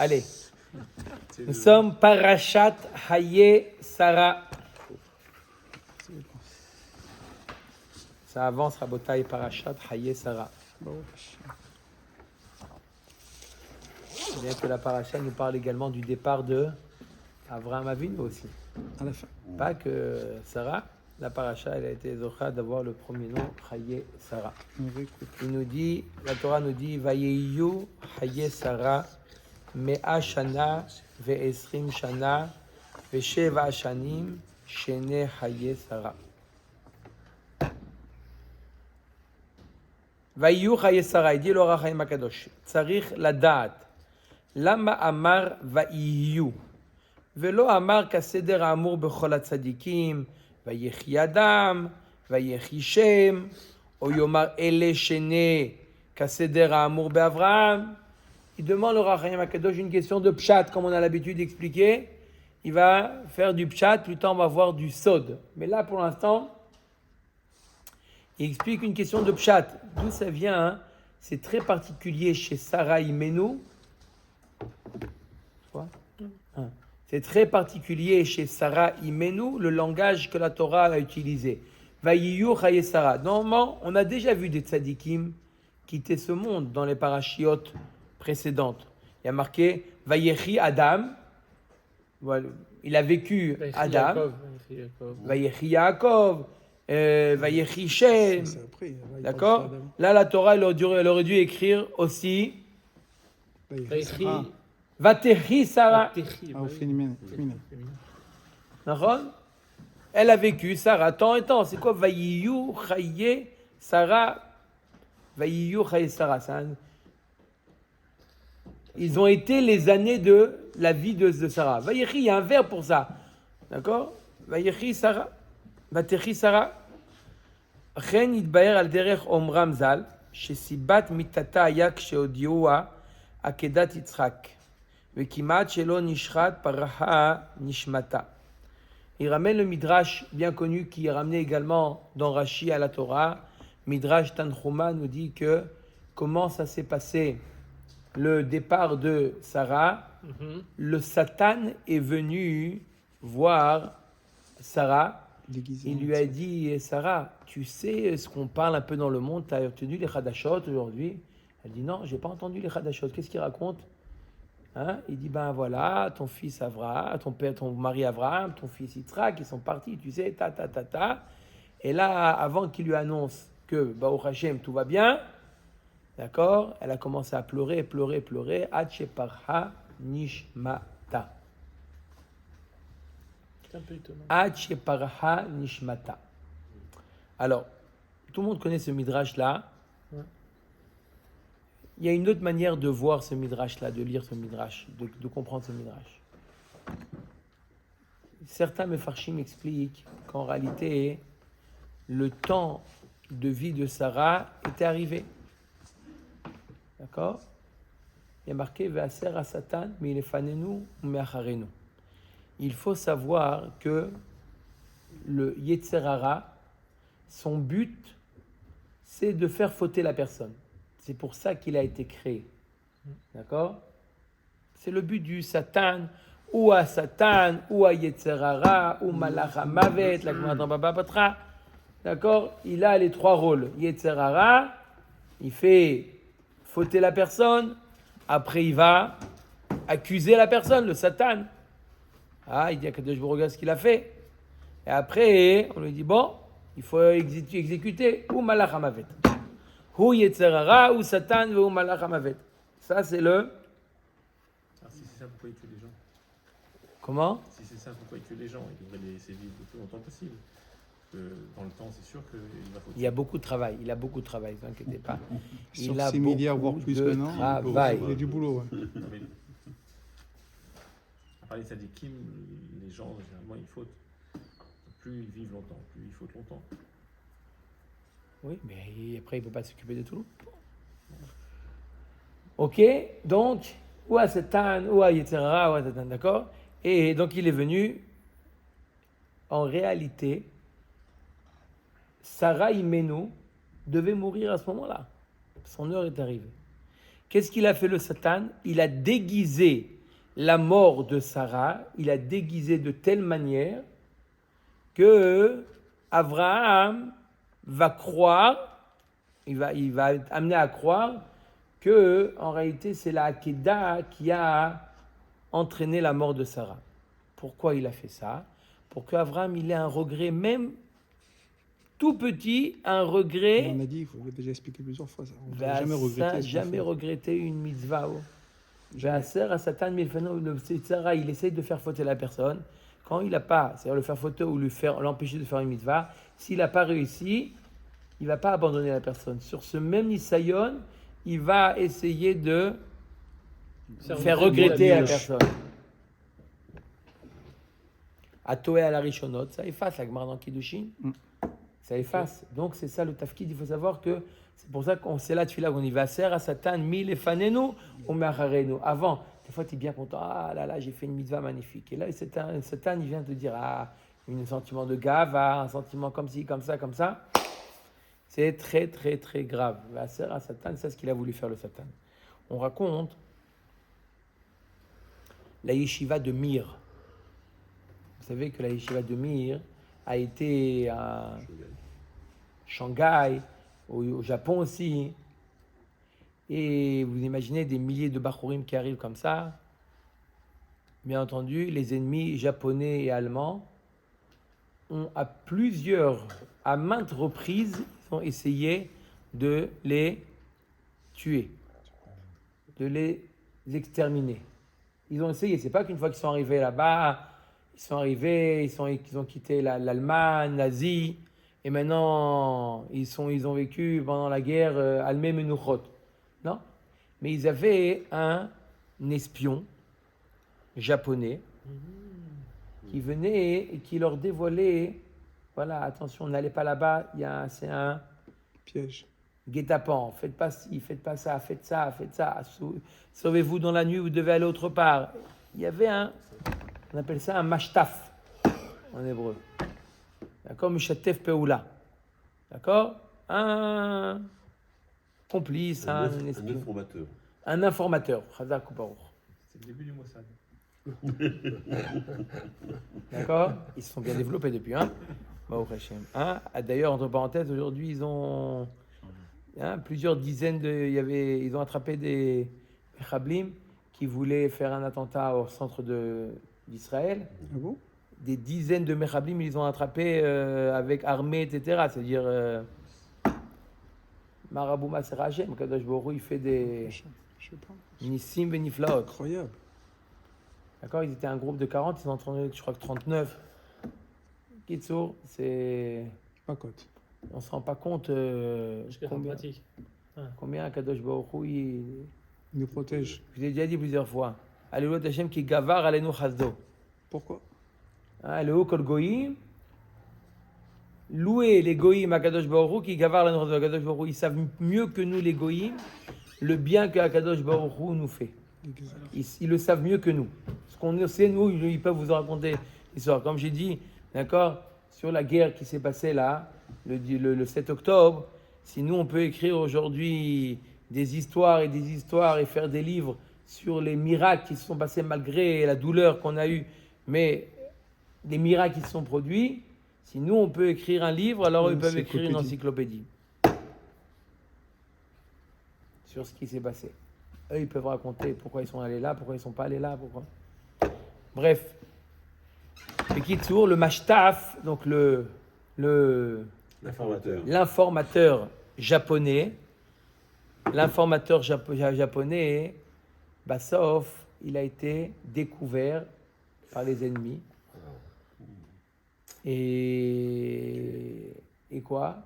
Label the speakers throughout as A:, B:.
A: Allez, nous sommes Parashat Haye Sarah. Ça avance, Rabotai, Parashat Haye Sarah. C'est bien que la paracha nous parle également du départ de Avraham Avinu aussi.
B: À la fin.
A: Pas que Sarah, la paracha, elle a été zocha d'avoir le premier nom Haye Sarah. Il nous dit, la Torah nous dit, Vayeyu Haye Sarah, Mea Shana ve'esrim Shana ve'sheva Shanim Shene Haye Sarah. Vayeyu Haye Sarah, il dit l'Ora Chaim HaKadosh, Tzarich Ladat, Lama Amar Vayeyu. ולא אמר כסדר האמור בכל הצדיקים, ויחי אדם, ויחי שם, או יאמר אלה שני כסדר האמור באברהם. Il demande au Rav Chaim HaKadosh une question de pshat, comme on a l'habitude d'expliquer. Il va faire du pshat, plus tard on va voir du sod. Mais là, pour l'instant, il explique une question de pshat. D'où ça vient, hein? C'est très particulier chez Sarah Imenu. Quoi? C'est très particulier chez Sarah Imenu, le langage que la Torah a utilisé. Vayiyu Chaye Sarah. Normalement, on a déjà vu des tzadikim quitter ce monde dans les parachiotes précédentes. Il y a marqué Vayechi Adam. Voilà. Il a vécu Adam. Vayechi Yaakov. Vayechi Shem. D'accord? Là, la Torah, elle aurait dû écrire aussi Vatechi Sarah.
B: Au féminin.
A: Elle a vécu Sarah tant et tant. C'est quoi Vayiyu Chaye Sarah? Vayiyu Chaye Sarah. Ils ont été les années de la vie de Sarah. Vayechi, il y a un verbe pour ça. D'accord? Vayechi Sarah. Vatechi Sarah. Chen yitbaer al derech omram zal, shesibat mitata aya ksheodiua akedat Yitzchak. Vekimat shelo nishrat paraha nishmata. Il ramène le Midrash bien connu qui est ramené également dans Rashi à la Torah. Midrash Tanchuma nous dit que comment ça s'est passé le départ de Sarah. Le Satan est venu voir Sarah. Il lui a dit, Sarah, tu sais ce qu'on parle un peu dans le monde, tu as entendu les Chadashot aujourd'hui? Elle dit, non, je n'ai pas entendu les Chadashot. Qu'est-ce qu'il raconte? Hein? Il dit, ben voilà, ton fils Avraham, ton mari Avraham, ton fils Yitzhak, ils sont partis, tu sais, ta. Et là, avant qu'il lui annonce que, Baruch Hashem, tout va bien, d'accord, elle a commencé à pleurer, Ad sheparha nishmata. Ad sheparha nishmata. Alors, tout le monde connaît ce midrash-là. Il y a une autre manière de voir ce midrash-là, de lire ce midrash, de comprendre ce midrash. Certains mefarshim expliquent qu'en réalité, le temps de vie de Sarah était arrivé. D'accord? Il y a marqué « Ve'aser ha-satan milefanenu u'me'acharenu ». Il faut savoir que le Yetzer Hara, son but, c'est de faire fauter la personne. C'est pour ça qu'il a été créé. D'accord? C'est le but du Satan, ou à Satan, ou à Yetzer Hara, ou Malach HaMavet, la Gemara dans Baba Batra. D'accord? Il a les trois rôles. Yetzer Hara, il fait fauter la personne. Après, il va accuser la personne, le Satan. Ah, il dit à Kadosh Baruch Hu ce qu'il a fait. Et après, on lui dit, bon, il faut exécuter, ou Malach HaMavet. Ou Yetzer Hara, ou Satan, ou Malach HaMavet. Ça, c'est le...
C: Alors, si c'est ça, pourquoi il tue les gens?
A: Comment?
C: Si c'est ça, pourquoi il tue les gens? Il devrait les laisser vivre le plus longtemps possible. Dans le temps, c'est sûr qu'il va faut...
A: Il y a beaucoup de travail. Il a beaucoup de travail, ne vous inquiétez pas.
B: Sur
A: Il a
B: 6 milliards, voire
A: beaucoup
B: plus
A: de
B: maintenant.
A: travail.
B: Il y a du boulot. Ouais.
C: Non, mais... À part les tzadikim, les gens, généralement, ils fautent. Plus ils vivent longtemps, plus ils fautent longtemps.
A: Oui, mais après, il ne peut pas s'occuper de tout. Ok, donc, ou à Satan, ou à Yetzer Hara, ou à Satan, d'accord? Et donc, il est venu, en réalité, Sarah Imenu devait mourir à ce moment-là. Son heure est arrivée. Qu'est-ce qu'il a fait le Satan? Il a déguisé la mort de Sarah, il a déguisé de telle manière que Abraham va croire, il va être amené à croire que en réalité c'est la Akedah qui a entraîné la mort de Sarah. Pourquoi il a fait ça? Pour qu'Abraham il ait un regret, même tout petit, un regret.
B: On a dit, il faut déjà expliquer plusieurs fois ça. On
A: Va
B: n'a jamais regretté.
A: jamais regretter une mitzvah. À Satan, le Sarah, il essaye de faire fauter la personne. Quand il n'a pas, c'est-à-dire le faire fauter ou l'empêcher de faire une mitzvah, s'il n'a pas réussi, il ne va pas abandonner la personne. Sur ce même Nisayon, il va essayer de faire regretter la personne. À Toé à la Rishonot, ça efface la Gemara dans Kiddushin. Ça efface. Donc c'est ça le tafkid. Il faut savoir que c'est pour ça qu'on sait là, tu là, on y va à Satan, mille fanenu, ou me'acharenu. Avant, des fois tu es bien content. Ah là là, j'ai fait une mitzvah magnifique. Et là, Satan, il vient te dire un sentiment de gava, un sentiment comme ci, comme ça, comme ça. C'est très, très, très grave. À Satan, c'est ce qu'il a voulu faire le Satan. On raconte la yeshiva de Mir. Vous savez que la yeshiva de Mir a été à Shanghai, au Japon aussi. Et vous imaginez des milliers de Bachurim qui arrivent comme ça. Bien entendu, les ennemis japonais et allemands ont à maintes reprises, ils ont essayé de les tuer, de les exterminer. Ils ont essayé, c'est pas qu'une fois qu'ils sont arrivés là-bas, ils ont quitté l'Allemagne, l'Asie, et maintenant ils ont vécu pendant la guerre Almé Menuchot. Non, mais ils avaient un espion japonais qui venait et qui leur dévoilait, voilà, attention, n'allez pas là-bas, c'est un
B: Piège.
A: guet-apens, faites pas ci, faites pas ça, faites ça, sauvez-vous dans la nuit, vous devez aller autre part. Il y avait on appelle ça un mashtaf en hébreu. D'accord, Mishatef Peoula. D'accord, un complice, un espion.
D: informateur.
A: Un informateur. Chazak ou Baruch.
C: C'est le début du Mossad.
A: D'accord, ils se sont bien développés depuis. Baruch Hashem. D'ailleurs, entre parenthèses, aujourd'hui, ils ont plusieurs dizaines ils ont attrapé des Mechablim qui voulaient faire un attentat au centre d'Israël.
B: Ah bon?
A: Des dizaines de Mechablim, ils ont attrapé avec armée, etc. C'est-à-dire, Marabout Maser Hashem, Kadosh Baruch Hu, il fait des
B: Je sais pas.
A: Nissim Beniflaot.
B: Incroyable.
A: D'accord, ils étaient un groupe de 40, ils sont entrés, je crois que 39. Kitsour, c'est.
B: Pas cote.
A: On ne se rend pas compte combien Kadosh Baruch Hu,
B: Il nous protège.
A: je l'ai déjà dit plusieurs fois. Alléluia Hashem qui gavar alenu chazdo.
B: Pourquoi?
A: Le haut kol goyim. Louer les goyim à Kadosh Baruch Hu qui gavar alenu chazdo. Kadosh Baruch Hu, ils savent mieux que nous les goyim le bien que Kadosh Baruch Hu nous fait. Ils le savent mieux que nous. Ce qu'on sait, nous, ils peuvent vous raconter l'histoire. Comme j'ai dit, d'accord, sur la guerre qui s'est passée là, le 7 octobre, si nous, on peut écrire aujourd'hui des histoires et faire des livres sur les miracles qui se sont passés malgré la douleur qu'on a eue, mais les miracles qui se sont produits, si nous, on peut écrire un livre, alors ils peuvent écrire une encyclopédie sur ce qui s'est passé. Eux, ils peuvent raconter pourquoi ils sont allés là, pourquoi ils ne sont pas allés là, pourquoi. Bref. Et Kitsour, le mashtaf, donc l'informateur japonais, Bassof, il a été découvert par les ennemis. Et quoi?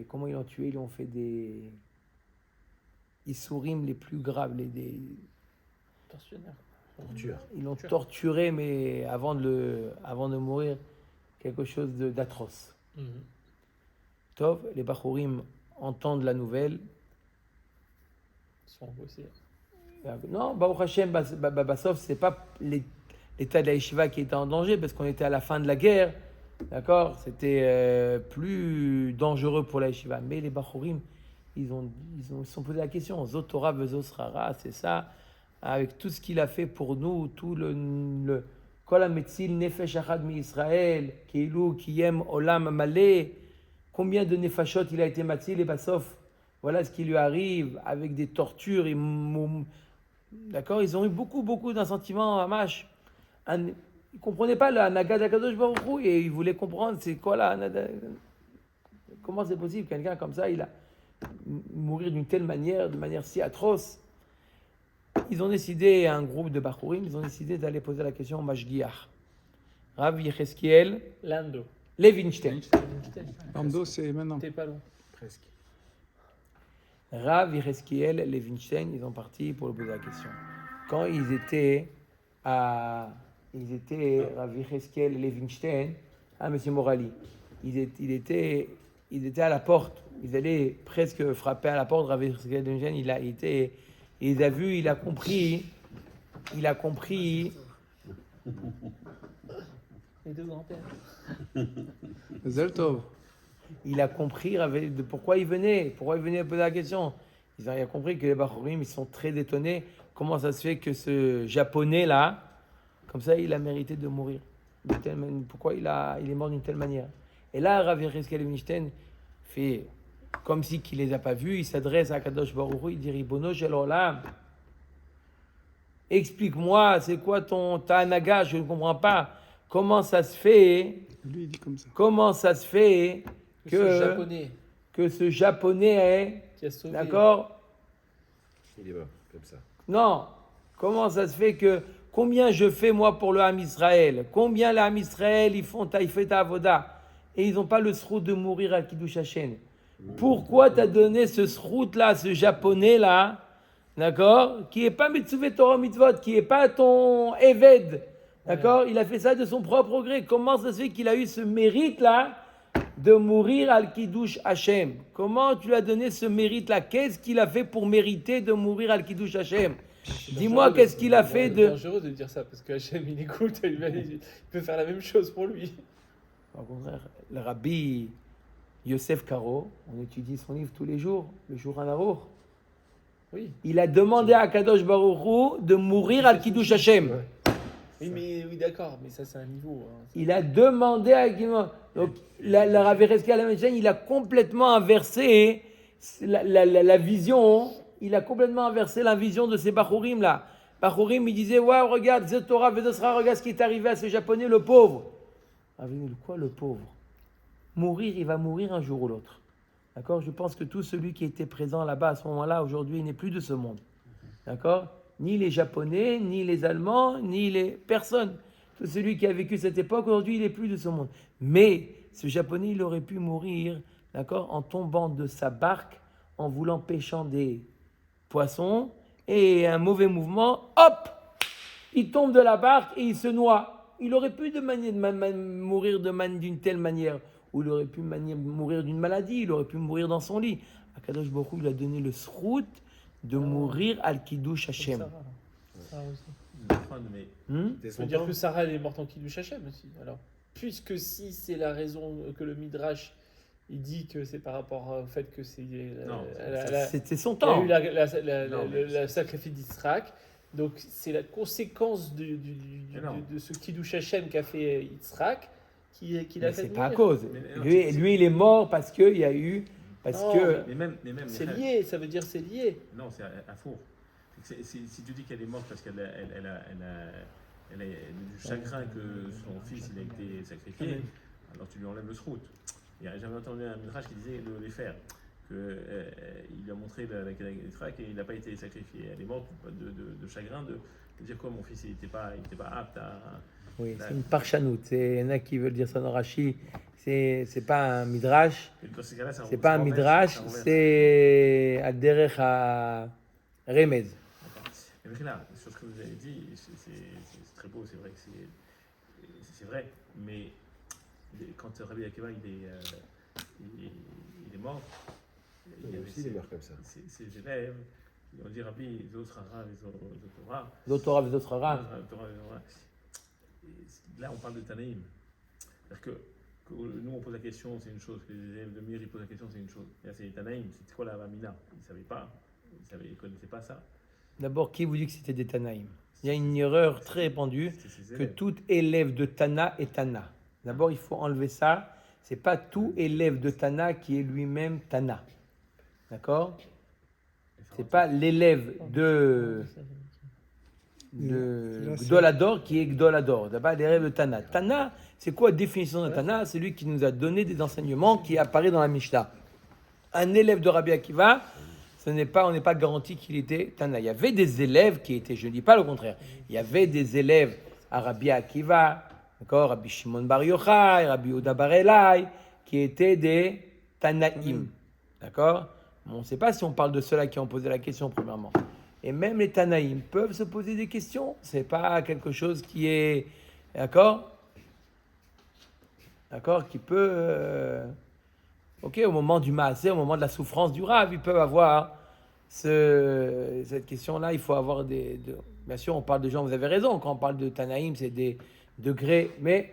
A: Comment ils l'ont tué? Ils ont fait des Issourim les plus graves, des
C: Tortionnaire.
A: Ils l'ont torturé, mais avant de mourir, quelque chose d'atroce. Tov, les Bachurim entendent la nouvelle.
C: Ils sont bossés.
A: Non, Baruch Hashem, Bassof, c'est pas l'état de la yeshiva qui était en danger, parce qu'on était à la fin de la guerre, d'accord? C'était plus dangereux pour la yeshiva. Mais les Bachurim, ils se sont posé la question. Zotora vezosrara, c'est ça, avec tout ce qu'il a fait pour nous, tout le Kol hametzil nefesh achad mi-Israël, Keilu kiyem olam malé, combien de nefashot il a été matzil et basof, voilà ce qui lui arrive avec des tortures. D'accord, ils ont eu beaucoup d'un sentiment hamash. Ils ne comprenaient pas la Naga d'Akadosh Baruch Hu et ils voulaient comprendre c'est quoi la. Comment c'est possible quelqu'un comme ça, il a mourir d'une telle manière, de manière si atroce. Ils ont décidé, un groupe de Bachurim, ils ont décidé d'aller poser la question au Mashgiach. Rav Yecheskiel
D: Lando.
A: Levinstein.
B: Lando, c'est maintenant.
D: T'es pas loin.
C: Presque.
A: Rav Yecheskiel Levinstein, ils ont parti pour lui poser la question. Quand ils étaient Rav Yecheskiel Levinstein, Monsieur Morali, ils étaient à la porte. Ils allaient presque frapper à la porte. Rav Yecheskiel Levinstein, il a compris.
D: Les deux grands-pères.
B: Zeltov.
A: Il a compris de pourquoi il venait poser la question. Il a compris que les Bachurim, ils sont très étonnés. Comment ça se fait que ce japonais-là, comme ça, il a mérité de mourir. Pourquoi il est mort d'une telle manière. Et là, Rav Yecheskiel Levinstein fait comme si qu'il les a pas vus. Il s'adresse à Kadosh Baruch Hu, il dit Ribono shel olam, explique-moi, c'est quoi ta anaga, je ne comprends pas. Comment ça se fait
B: Lui, il dit comme ça.
A: Comment ça se fait
D: Ce
A: ce japonais
D: qui a sauvé.
A: d'accord?
E: Il est mort, comme ça.
A: Non. Comment ça se fait que combien je fais moi pour le Ham Israël? Combien le Ham Israël ils fait ta avoda et ils n'ont pas le srout de mourir à Kiddush Hashem? Pourquoi t'as donné ce srout là, ce japonais là, d'accord, qui est pas Mitzuvet Torah Mitzvot, qui est pas ton Eved, d'accord? Il a fait ça de son propre gré. Comment ça se fait qu'il a eu ce mérite là de mourir al Kiddush Hashem? Comment tu lui as donné ce mérite là? Qu'est-ce qu'il a fait pour mériter de mourir al Kiddush Hashem? Dis-moi qu'est-ce qu'il a fait de.
D: C'est dangereux de dire ça parce que Hachem il écoute, il peut faire la même chose pour lui.
A: Au contraire, le rabbi Yosef Karo, on étudie son livre tous les jours, le jour à Narour.
D: Oui.
A: Il a demandé à Kadosh Baruch Hu de mourir al Kiddush Hashem.
D: Oui, d'accord, mais ça c'est un niveau. Hein.
A: Il a demandé à donc le Rav Yecheskiel Levinstein, il a complètement inversé la vision. Il a complètement inversé la vision de ces Bachurim là. Bachurim, il disait ouais, regarde, Zetora Vedosra, regarde ce qui est arrivé à ce japonais, le pauvre. Quoi le pauvre? Mourir, il va mourir un jour ou l'autre. D'accord? Je pense que tout celui qui était présent là-bas à ce moment-là, aujourd'hui, il n'est plus de ce monde. D'accord? Ni les Japonais, ni les Allemands, ni les personnes. Tout celui qui a vécu cette époque, aujourd'hui, il n'est plus de ce monde. Mais ce Japonais, il aurait pu mourir, d'accord, en tombant de sa barque, en voulant pêchant des poissons, et un mauvais mouvement, hop, il tombe de la barque et il se noie. Il aurait pu mourir d'une telle manière, ou il aurait pu mourir d'une maladie, il aurait pu mourir dans son lit. Akadosh Baruch Hu lui a donné le srout de mourir al Kiddush Hashem.
D: Sarah aussi.
E: T'es
D: Ça veut dire que Sarah elle est morte en Kiddush Hashem aussi. Alors, puisque si c'est la raison que le Midrash il dit que c'est par rapport au fait que c'est
A: C'était son
D: il y a
A: temps.
D: eu le sacrifice d'Yitzhak. Donc c'est la conséquence de ce Kiddush Hashem qu'a fait Yitzhak qui l'a fait
A: C'est pas à
D: mourir.
A: cause. Lui, il est mort parce qu'il y a eu.
C: Mais même
D: C'est lié, ça veut dire c'est lié.
C: Non, c'est un faux. Si tu dis qu'elle est morte parce qu'elle a du chagrin que son fils il a été sacrifié, alors tu lui enlèves le srout. J'avais entendu un midrash qui disait les faire. Il lui a montré la traque et il n'a pas été sacrifié. Elle est morte de chagrin de dire quoi, mon fils il n'était pas apte à.
A: Oui, c'est une parchanout. Il y en a qui veulent dire ça dans Rashi. C'est pas un midrash. C'est pas un midrash, c'est Al-Derech à Remez.
C: Mais là, sur ce que vous avez dit, c'est très beau, c'est vrai que c'est vrai. Mais quand Rabbi Akiva il est mort,
E: Il aussi des morts comme ça.
C: Ses élèves, ils ont dit Rabbi, Zotrara, Zotora.
A: Zotora, Zotrara.
C: Là, on parle de Tanaïm. C'est-à-dire que Nous, on pose la question, c'est une chose. Que les élèves de Mir, ils posent la question, c'est une chose. Et là, c'est les Tanaïm, c'est quoi la Vamina? Ils ne savaient pas. Ils ne connaissaient pas ça.
A: D'abord, qui vous dit que c'était des Tanaïm? Il y a une erreur très répandue
C: C'était ses
A: que
C: élèves.
A: tout élève de Tana est Tana. D'abord, il faut enlever ça. C'est pas tout élève de Tana qui est lui-même Tana. D'accord? C'est pas l'élève de Gdolador qui est Gdolador. D'abord, l'élève de Tana. Tana, c'est quoi la définition de Tana? C'est lui qui nous a donné des enseignements qui apparaît dans la Mishnah. Un élève de Rabbi Akiva, on n'est pas garanti qu'il était Tana. Il y avait des élèves qui étaient, je ne dis pas le contraire, il y avait des élèves à Rabbi Akiva, d'accord, Rabbi Shimon Bar Yochai, Rabbi Yehuda Bar Elai, qui étaient des Tanaïm. D'accord? On ne sait pas si on parle de ceux-là qui ont posé la question premièrement. Et même les Tanaïm peuvent se poser des questions. Ce n'est pas quelque chose qui est... D'accord? D'accord? Qui peut... Ok, au moment du Maasé, au moment de la souffrance du Rav, ils peuvent avoir cette question-là. Il faut avoir Bien sûr, on parle de gens, vous avez raison, quand on parle de Tanaïm, c'est des degrés, mais...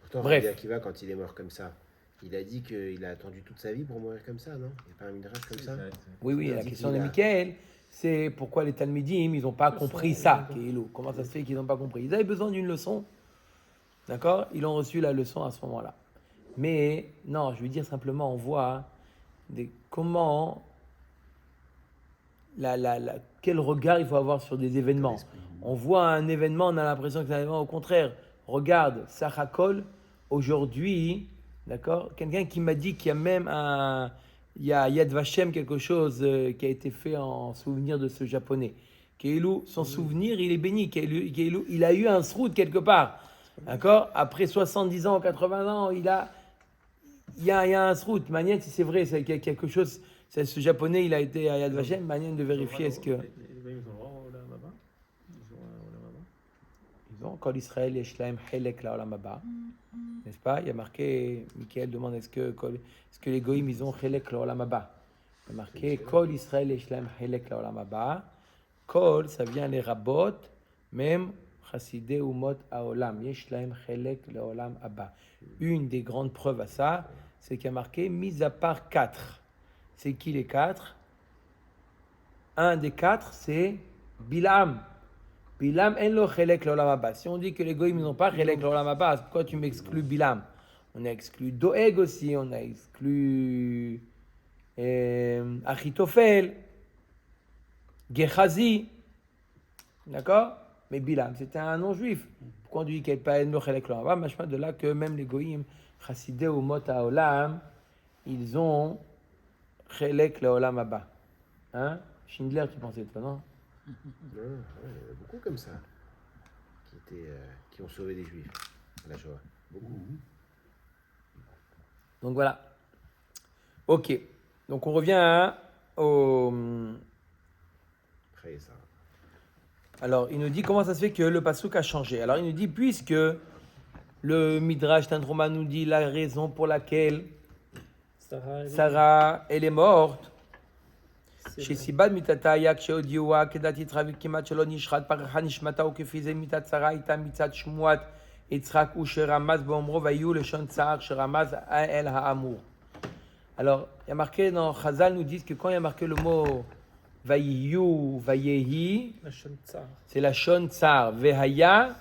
E: Pourtant,
A: Bref.
E: Rabbi Akiva, quand il est mort comme ça, il a dit qu'il a attendu toute sa vie pour mourir comme ça, non? Il n'y a pas un midrash comme ça?
A: Oui,
E: Il a
A: la
E: dit
A: question
E: qu'il
A: de
E: a-
A: Michael, c'est pourquoi les Talmidim, ils n'ont pas compris ça, Kéhilou. Comment ça se fait qu'ils n'ont pas compris? Ils avaient besoin d'une leçon, d'accord? Ils ont reçu la leçon à ce moment-là. Mais, non, je veux dire simplement, on voit comment, quel regard il faut avoir sur des événements. On voit un événement, on a l'impression que c'est un événement, au contraire. Regarde, Sachakol, aujourd'hui, d'accord? Quelqu'un qui m'a dit qu'il y a même il y a Yad Vashem, quelque chose qui a été fait en souvenir de ce japonais. Keilou, son souvenir, il est béni. Keilou, il a eu un sroud quelque part. D'accord? Après 70 ans, 80 ans, il y a un sroud. Manienne, si c'est vrai, c'est quelque chose. Ce japonais, il a été à Yad Vashem. Manienne de vérifier est-ce que.
C: Ils ont vraiment Olam Haba. Ils ont un Olam Haba.
A: Ils ont Kol Israël Yesh Lahem Chelek Laolam Haba. N'est-ce pas? Il y a marqué, Michael demande est-ce que les goïms ils ont Chelek Laolam Haba? Il y a marqué Kol Israël Yesh Lahem Chelek Laolam Haba. Kol, ça vient les rabot, même Chassidé Umot Haolam Yesh Lahem Chelek Laolam Haba. Une des grandes preuves à ça, c'est qu'il y a marqué mis à part 4. C'est qui les 4? Un des 4, c'est Bilam. Bilam en lo chelek l'olam haba. Si on dit que les goïms n'ont pas chelek l'olam haba, pourquoi tu m'exclus Bilam? On a exclu Doeg aussi, on a exclu Achitophel, Gehazi, d'accord? Mais Bilam, c'était un non-juif. Pourquoi on dit qu'il n'y a pas en lo chelek l'olam haba? Machma de là que même les goïms, Chassidé ou Mot Haolam, ils ont chelek l'olam haba. Hein? Schindler, tu pensais toi, non?
E: Non, il y en a beaucoup comme ça, qui ont sauvé des juifs à la Shoah. Beaucoup.
A: Donc voilà. Ok. Donc on revient au...
E: Après ça.
A: Alors il nous dit comment ça se fait que le passouk a changé. Alors il nous dit puisque le Midrash Tantroma nous dit la raison pour laquelle Sarah elle est morte. שסיבת מיתתה היה כשהודיעוה כדת יצחק וכמעט שלא נשחט פרחה נשמתה וכפי זה מיתת שרה הייתה מצד שמועת יצחק ושרמז באומרו ויהיו לשון צער שרמז אל האמור. Alors, il y a marqué dans Chazal nous disent que quand il y a marqué le mot Vayiyu, Vayehi, c'est la shon tsar. Vehaya,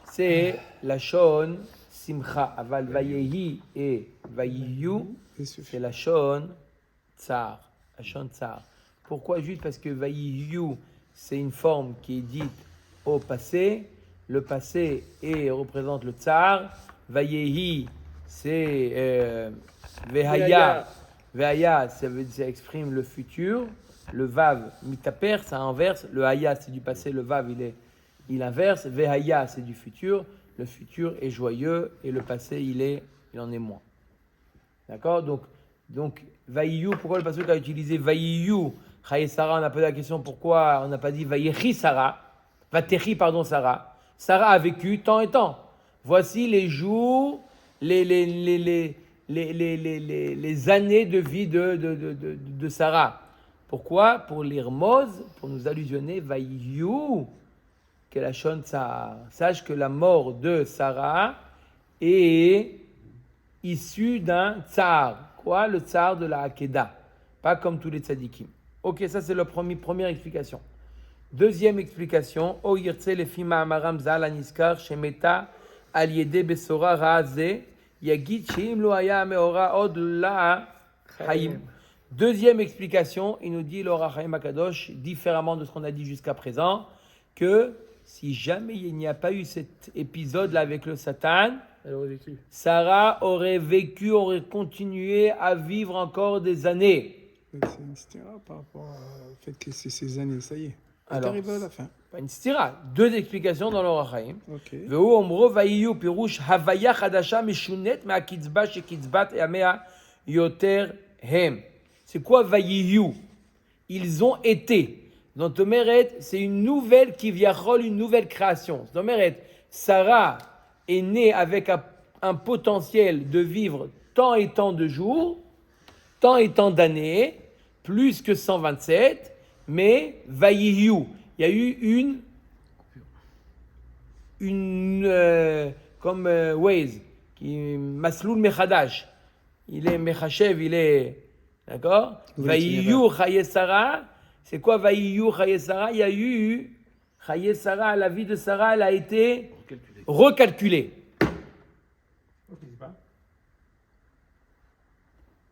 A: c'est la shon simcha. Aval Vayehi et Vayiyu, c'est la shon tsar. La shon tsar. Pourquoi juste? Parce que Vayiyu, c'est une forme qui est dite au passé. Le passé représente le tsar. Vayehi, c'est Vehaya. Vehaya, ça exprime le futur. Le vav, mitaper, ça inverse. Le haya, c'est du passé. Le vav, il inverse. Vehaya, c'est du futur. Le futur est joyeux et le passé, il en est moins. D'accord? Donc, Vayiyu, pourquoi le pasteur a utilisé Vayiyu? Chaye Sarah, on a posé la question pourquoi on n'a pas dit Vayechi Sarah. Vatechi, pardon, Sarah. Sarah a vécu tant et tant. Voici les jours, les années de vie de Sarah. Pourquoi? Pour l'Irmoz, pour nous allusionner, Vayiyu, que la Shon Tsar. Sache que la mort de Sarah est issu d'un tsar. Quoi? Le tsar de la Hakeda. Pas comme tous les tzadikim. Ok, ça c'est la première explication. Deuxième explication, O yirtse lefi ma'amaram zal aniskar shemeta al yede besora ra'ze yagid sheim lo haya meora od la hayim. Deuxième explication, il nous dit l'Or HaChaim Akadosh, différemment de ce qu'on a dit jusqu'à présent, que si jamais il n'y a pas eu cet épisode-là avec le Satan,
D: Elle aurait vécu.
A: Sarah aurait vécu, aurait continué à vivre encore des années.
B: C'est une stira par rapport au fait que c'est ces années, ça y est. Elle est
A: Alors,
B: arrivée à la fin.
A: Pas une stira. Deux explications dans l'Or HaChaim.
B: Ok.
A: והוא אומרו ויהיו פירוש הוויה חדשה משונית מהקצבה שקצבת ימיה יותר הם. C'est quoi ויהיו? Ils ont été. Donc, Omeret, c'est une nouvelle qui vient une nouvelle création. Donc, Omeret, Sarah est née avec un potentiel de vivre tant et tant de jours, tant et tant d'années, plus que 127, mais Vayihu, il y a eu comme Waze, qui Masloul Mechadash, il est Mechachev, il est, d'accord? Vayihu Chaye Sarah, c'est quoi Vayihu Chaye Sarah? Il y a eu Chaye Sarah, la vie de Sarah, elle a été recalculée.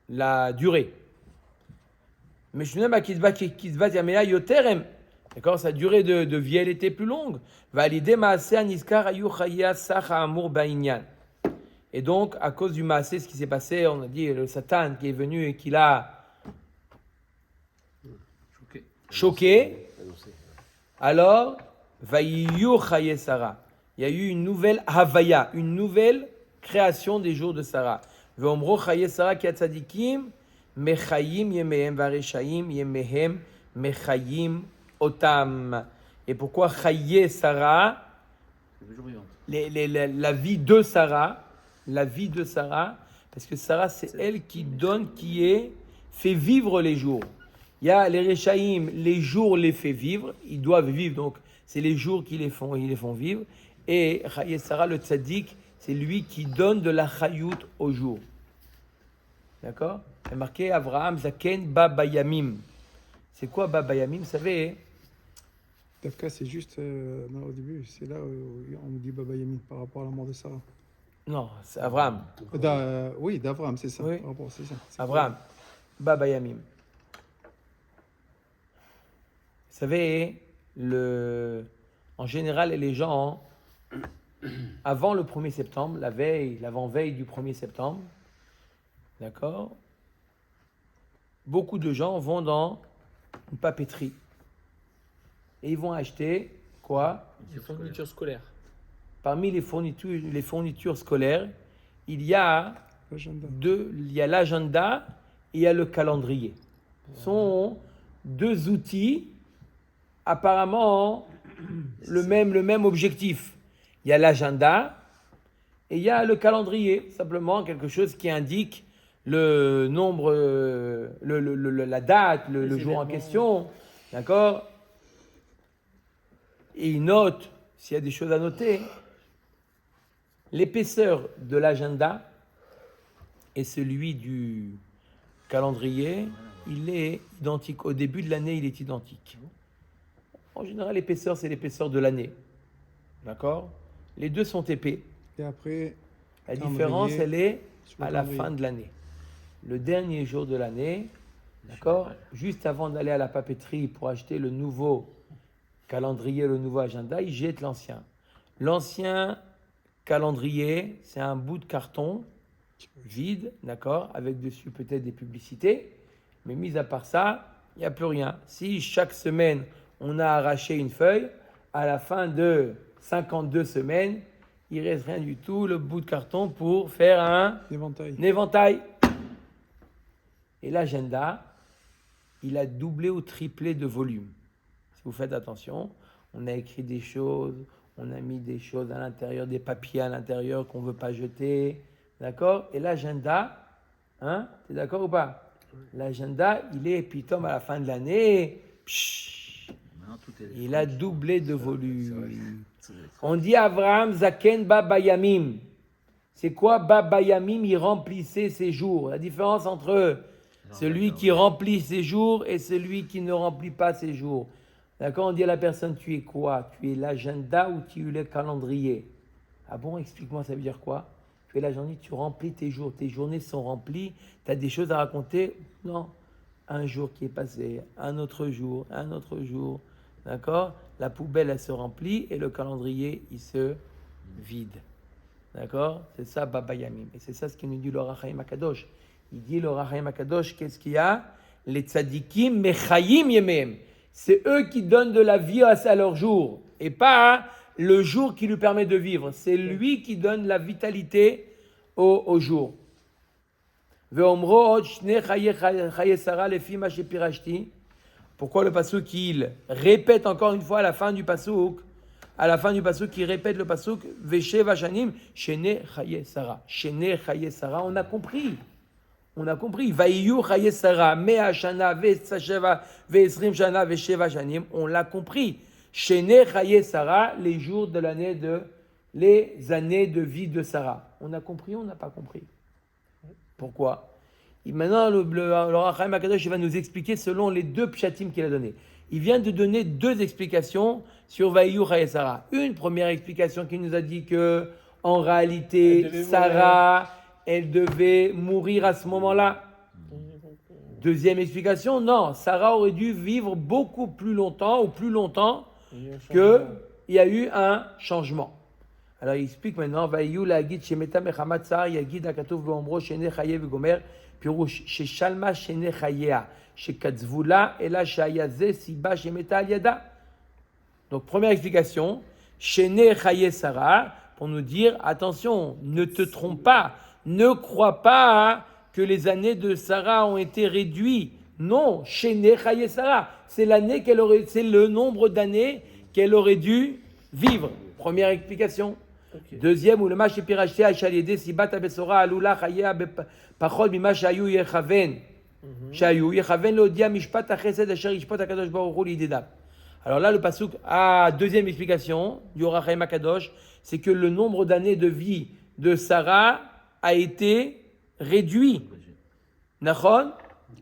A: La durée. Mais je ne sais pas Kizbat Yamea Yoterem. D'accord, sa durée de vie, elle était plus longue. Et donc, à cause du Maasé, ce qui s'est passé, on a dit le Satan qui est venu et qui l'a choqué. Alors, Vayiyu Chaye Sarah. Il y a eu une nouvelle Havaya, une nouvelle création des jours de Sarah. Ve'omro Chaye Sarah ki atzadikim mechayim yemehem vareshaim yemehem mechayim otam. Et pourquoi Chaye Sarah? La vie de Sarah, parce que Sarah c'est elle qui donne, fait vivre les jours. Il y a les Reshaïm, les jours les fait vivre, ils doivent vivre, donc c'est les jours qui les font vivre. Et Chaye Sarah, le tzaddik, c'est lui qui donne de la chayut au jour. D'accord? C'est marqué Avraham Zaken Babayamim. C'est quoi Babayamim? Vous savez?
B: Dafka, c'est juste au début, c'est là où on dit Baba Yamin par rapport à la mort de Sarah.
A: Non, c'est Avraham.
B: Oui, d'Avraham, c'est ça.
A: Oui.
B: Par rapport, c'est ça. C'est
A: Avraham. Babayamim. Vous savez, en général, les gens, avant le 1er septembre, l'avant-veille du 1er septembre, d'accord, beaucoup de gens vont dans une papeterie et ils vont acheter quoi?
D: Des fournitures scolaires.
A: Parmi les fournitures scolaires, il y a l'agenda et il y a le calendrier. Ce sont deux outils apparemment le même objectif. Il y a l'agenda et il y a le calendrier, simplement quelque chose qui indique le nombre, la date, le jour en question, d'accord? Et il note, s'il y a des choses à noter, l'épaisseur de l'agenda et celui du calendrier, il est identique. Au début de l'année, il est identique. En général, l'épaisseur, c'est l'épaisseur de l'année. D'accord? Les deux sont épais.
B: Et après,
A: la différence, elle est à la fin de l'année. Le dernier jour de l'année, d'accord? Juste avant d'aller à la papeterie pour acheter le nouveau calendrier, le nouveau agenda, il jette l'ancien. L'ancien calendrier, c'est un bout de carton vide, d'accord? Avec dessus peut-être des publicités. Mais mis à part ça, il n'y a plus rien. Si chaque semaine, on a arraché une feuille, à la fin de 52 semaines, il ne reste rien du tout, le bout de carton pour faire un éventail. Et l'agenda, il a doublé ou triplé de volume. Si vous faites attention, on a écrit des choses, on a mis des choses à l'intérieur, des papiers à l'intérieur qu'on ne veut pas jeter, d'accord? Et l'agenda, hein, t'es d'accord ou pas? L'agenda, il est pitom à la fin de l'année, il a doublé de volume. On dit Avraham Zaken Babayamim. C'est quoi Baba Yamim, il remplissait ses jours. La différence entre celui qui remplit ses jours et celui qui ne remplit pas ses jours. D'accord, on dit à la personne, tu es quoi? Tu es l'agenda ou tu es le calendrier? Ah bon, explique-moi, ça veut dire quoi? Tu es l'agenda, tu remplis tes jours, tes journées sont remplies, tu as des choses à raconter? Non, un jour qui est passé, un autre jour, d'accord? La poubelle, elle se remplit et le calendrier, il se vide. D'accord? C'est ça, Baba Yamim. Et c'est ça ce qu'il nous dit le Ohr HaChaim HaKadosh. Il dit le Ohr HaChaim HaKadosh, qu'est-ce qu'il y a? Les tzadikim mechayim yemeim. C'est eux qui donnent de la vie à leur jour. Et pas le jour qui lui permet de vivre. C'est lui qui donne la vitalité au jour. Ve'omro od shne chaye Sarah lefi ma shepirashti. Pourquoi le pasuk il répète encore une fois à la fin du pasuk? À la fin du pasuk, il répète le pasuk Vesheva shanim shene chaye Sarah. Shene chaye Sarah, on a compris. Vaïyu chaye Sarah, mea shana ve'sasheva ve'esrim shana ve'sheva shanim. On l'a compris. Shene chaye Sarah, les jours de les années de vie de Sarah. On a compris, on n'a pas compris. Pourquoi? Et maintenant, le Ohr HaChaim HaKadosh va nous expliquer selon les deux pshatim qu'il a donnés. Il vient de donner deux explications sur Vaïyu chaye Sarah. Une première explication qui nous a dit que, en réalité, Sarah, elle devait mourir à ce moment-là. Deuxième explication, non, Sarah aurait dû vivre beaucoup plus longtemps ou plus longtemps qu'il y a eu un changement. Alors il explique maintenant, Vaïyu la'agid shemeta mechamat Sarah yagid hakatuv be'omro shene chaye v'gomer pirush sheshalma shene chayea shekatzvula ela shaya ze siba shemeta al yada. Donc première explication, shene chaye Sarah, pour nous dire, attention, ne te trompe pas, ne crois pas que les années de Sarah ont été réduites. Non, shene chaye Sarah, c'est le nombre d'années qu'elle aurait dû vivre. Première explication. Okay. Deuxième, ou le mach epirashti ashaliede sibat abesora alula chaya pachol mima shayu yechaven. Shayu yechaven l'odia mishpat achesed asher yishpat hakadosh baruch hu lidedab. Alors là, le pasuk deuxième explication du Ohr HaChaim HaKadosh, c'est que le nombre d'années de vie de Sarah a été réduit. Nachon?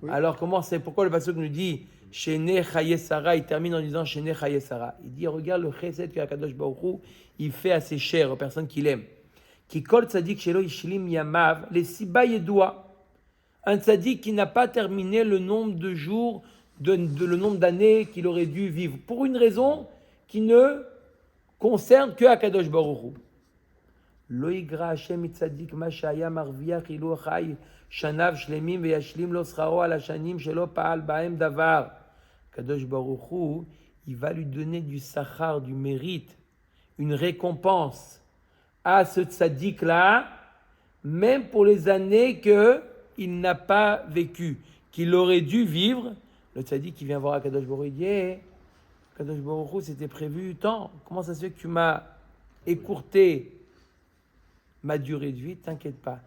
A: Oui. Alors pourquoi le pasuk nous dit Shene chaye Sarah, il termine en disant Shene chaye Sarah. Il dit, regarde le chesed que Hakadosh Baruch Hu, il fait à ses chers, aux personnes qu'il aime. Ki kol tzadik shelo ishlim yamav, les siba yedoua. Un tzadik qui n'a pas terminé le nombre de jours, le nombre d'années qu'il aurait dû vivre, pour une raison qui ne concerne que Hakadosh Baruch Hu. Lo igra Hashem tzadik ma shaya marviach ilu chay shanav shlemim veyashlim lo scharo al hashanim shelo pa'al ba'em davar. Kadosh Baruch Hu, il va lui donner du sachar, du mérite, une récompense à ce tzaddik-là, même pour les années qu'il n'a pas vécues, qu'il aurait dû vivre. Le tzaddik qui vient voir Kadosh Baruch Hu, il dit Kadosh Baruch Hu, c'était prévu tant. Comment ça se fait que tu m'as écourté ma durée de vie? T'inquiète pas.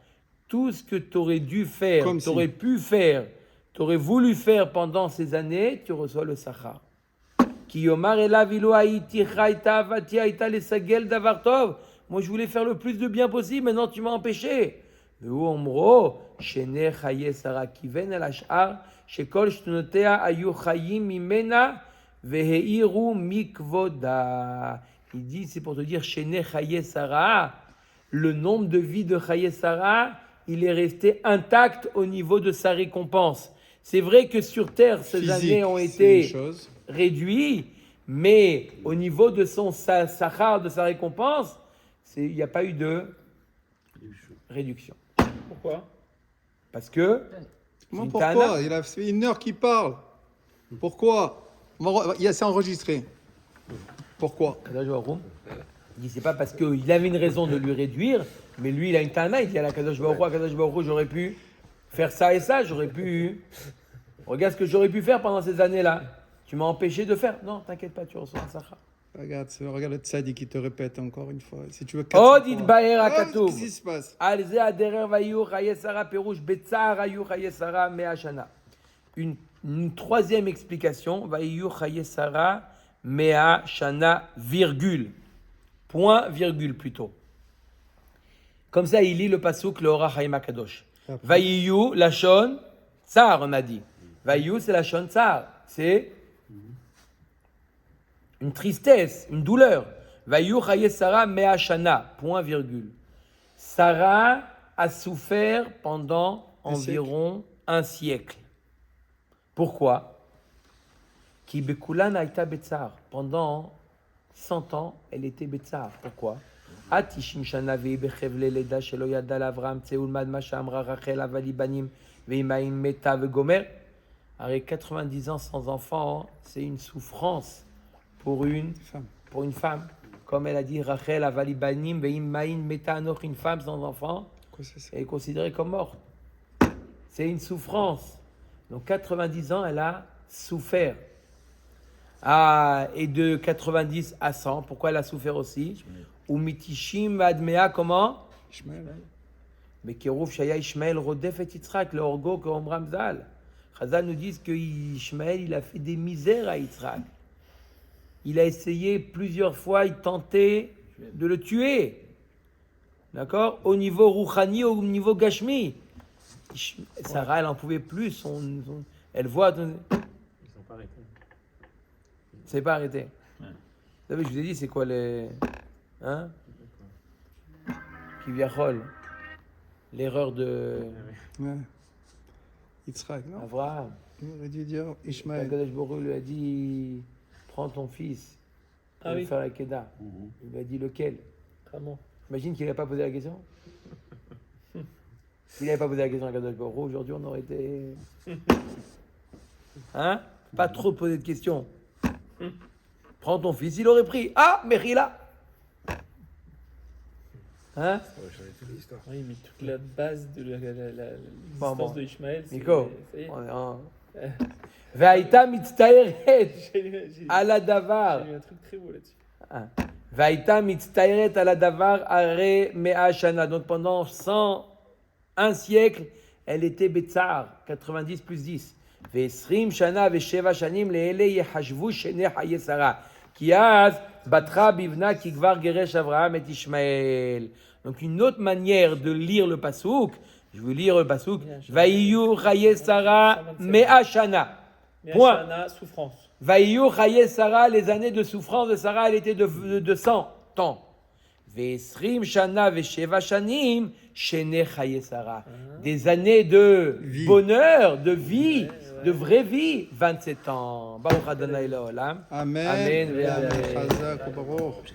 A: Tout ce que tu aurais dû faire, tu aurais pu faire, tu aurais voulu faire pendant ces années, tu reçois le sachar. Moi, je voulais faire le plus de bien possible, maintenant tu m'as empêché. Il dit, c'est pour te dire, Shene Chaye Sarah, le nombre de vies de Chaye Sarah, il est resté intact au niveau de sa récompense. C'est vrai que sur Terre, ces années ont été réduites, mais au niveau de son sachar, de sa récompense, il n'y a pas eu de réduction.
D: Pourquoi?
A: Parce que...
B: Pourquoi? Il a fait une heure qu'il parle. Pourquoi? C'est enregistré. Pourquoi?
A: Il dit, c'est pas parce qu'il avait une raison de lui réduire, mais lui, il a une tana, il dit à la Kadosh Baruch Hu, j'aurais pu faire ça et ça, j'aurais pu... Regarde ce que j'aurais pu faire pendant ces années-là. Tu m'as empêché de faire. Non, t'inquiète pas, tu reçois un sachar.
B: Regarde le tzaddik qui te répète encore une fois. Si tu veux
A: Odit Baer Akatoub.
B: Qu'est-ce qui se passe?
A: Alze Aderer Vayu Chaye Sarah Perouche Betsar Ayu Chaye Sarah Meashana. Une troisième explication, Vayu Chaye Sarah Meashana, virgule. Point, virgule plutôt. Comme ça, il lit le pasuk, le Ora Chaim HaKadosh. Vayiyu, Lachon, Tsar, on a dit. Vayiyu, c'est Lachon Tsar. C'est une tristesse, une douleur. Vayiyu Chaye Sarah Mea Shana, point virgule. Sarah a souffert pendant environ un siècle. Pourquoi? Ki bekulan aïta betsar. Pendant 100 ans, elle était betsar. Pourquoi? Atishim shana ve'ibechevle leda shelo yada l'Avram tseul mad ma shamra Rachel avali banim ve'imaim meta ve'gomer. Avec 90 ans sans enfant, c'est une souffrance pour une femme. Comme elle a dit, Rachel avali banim ve'imaim meta anoch, une femme sans enfant, elle est considérée comme morte. C'est une souffrance. Donc 90 ans, elle a souffert. Et de 90 à 100, pourquoi elle a souffert aussi? Ou mitishim admea, comment? Mais Kérouf Shaya Ishmael Rodef et Yitzhak, le orgo que Omram Zal. Chazal nous dit que Ishmael, il a fait des misères à Yitzhak. Il a essayé plusieurs fois, il tentait de le tuer. D'accord? Au niveau Rouchani, au niveau Gashmi. Sarah, elle n'en pouvait plus. Elle voit.
C: Ils sont pas arrêtés.
A: C'est pas arrêté. Vous savez, je vous ai dit, c'est quoi les. Hein? Qui viachol. L'erreur de.
B: Ouais. Yitzhak, non?
A: Abraham.
B: Il aurait dû dire Ishmael.
A: Kadosh Baruch Hu lui a dit, prends ton fils. Pour lui faire la Kedah. Il lui a dit lequel?
D: Comment?
A: Imagine qu'il n'avait pas posé la question. S'il n'avait pas posé la question à Kadosh Baruch Hu, aujourd'hui on aurait été. Hein? Pas trop poser de questions. Prends ton fils, il aurait pris. Ah, Mechila! Hein?
E: Ça va changer toute l'histoire.
D: Oui, mais toute la base de l'existence
A: Bon.
D: de Ishmael, c'est.
A: Nico,
D: ça y est.
A: Vaïta mitztaeret
D: J'ai
A: ala davar.
D: eu un truc très beau là-dessus.
A: Vaïta mitztaeret ala davar are mea shana. Donc pendant 101 siècles, elle était Betsar, 90 plus 10. Ve'esrim shana ve'sheva shanim le'ele yehashvu shene haye Sarah. Ki az batra bivna ki gvar geresh Avraham et Ishmael. Donc une autre manière de lire le pasouk, je veux lire le pasouk. Vaïyu haye Sarah mea shana. Point.
D: Shana, souffrance.
A: Vaïyu Chaye Sarah, les années de souffrance de Sarah, elle était de 100 ans. Ve'esrim shana ve'sheva shanim, shene Chaye Sarah. Des années de bonheur, de vie, de vraie vie, 27 ans. Baruch Adonai Leolam.
B: Amen.
A: Amen.
B: Amen. Chazak, Baruch.